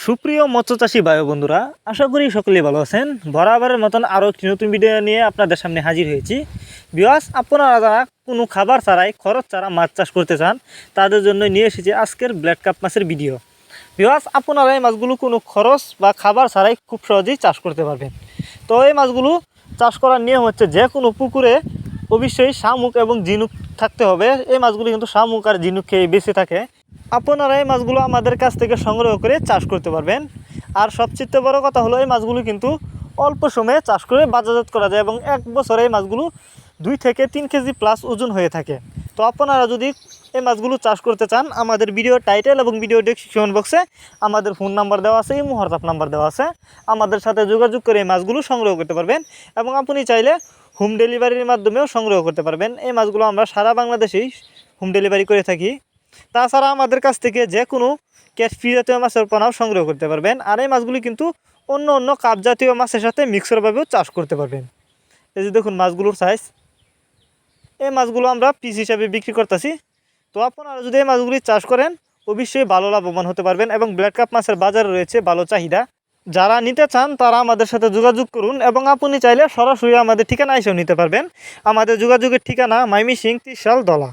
সুপ্রিয় মৎস্যচাষী ভাই বন্ধুরা, আশা করি সকলেই ভালো আছেন। বরাবরের মতন আরও একটি নতুন ভিডিও নিয়ে আপনাদের সামনে হাজির হয়েছি। ভিউয়ার্স, আপনারা যারা কোনো খাবার ছাড়াই খরচ ছাড়া মাছ চাষ করতে চান তাদের জন্য নিয়ে এসেছি আজকের ব্ল্যাক কাপ মাছের ভিডিও। ভিউয়ার্স, আপনারা এই মাছগুলো কোনো খরচ বা খাবার ছাড়াই খুব সহজেই চাষ করতে পারবেন। তো এই মাছগুলো চাষ করার নিয়ম হচ্ছে, যে কোনো পুকুরে অবশ্যই শামুক এবং ঝিনুক থাকতে হবে। এই মাছগুলো কিন্তু শামুক আর ঝিনুক খেয়ে বেঁচে থাকে। আপনারা এই মাছগুলো আমাদের কাছ থেকে সংগ্রহ করে চাষ করতে পারবেন। আর সবচেয়ে বড় কথা হলো, এই মাছগুলো কিন্তু অল্প সময়ে চাষ করে বাজারজাত করা যায় এবং এক বছরে এই মাছগুলো 2 থেকে 3 কেজি প্লাস ওজন হয়ে থাকে। তো আপনারা যদি এই মাছগুলো চাষ করতে চান, আমাদের ভিডিও টাইটেল এবং ভিডিও ডেসক্রিপশন বক্সে আমাদের ফোন নাম্বার দেওয়া আছে, ইমো হোয়াটসঅ্যাপ নাম্বার দেওয়া আছে। আমাদের সাথে যোগাযোগ করে এই মাছগুলো সংগ্রহ করতে পারবেন এবং আপনি চাইলে হোম ডেলিভারির মাধ্যমেও সংগ্রহ করতে পারবেন। এই মাছগুলো আমরা সারা বাংলাদেশেই হোম ডেলিভারি করে থাকি। তাছাড়া আমাদের কাছ থেকে যে কোনো ক্যাটফিশ জাতীয় মাছের পোনাও সংগ্রহ করতে পারবেন। আর এই মাছগুলি কিন্তু অন্য কাপ জাতীয় মাছের সাথে মিক্সরভাবেও চাষ করতে পারবেন। এই যে দেখুন মাছগুলোর সাইজ। এই মাছগুলো আমরা পিস হিসাবে বিক্রি করতেছি। তো আপনারা যদি এই মাছগুলি চাষ করেন, অবশ্যই ভালো লাভবান হতে পারবেন এবং ব্ল্যাক কাপ মাছের বাজারে রয়েছে ভালো চাহিদা। যারা নিতে চান তারা আমাদের সাথে যোগাযোগ করুন এবং আপনি চাইলে সরাসরি আমাদের ঠিকানা এসেও নিতে পারবেন। আমাদের যোগাযোগের ঠিকানা ময়মনসিংহ 30 দলা।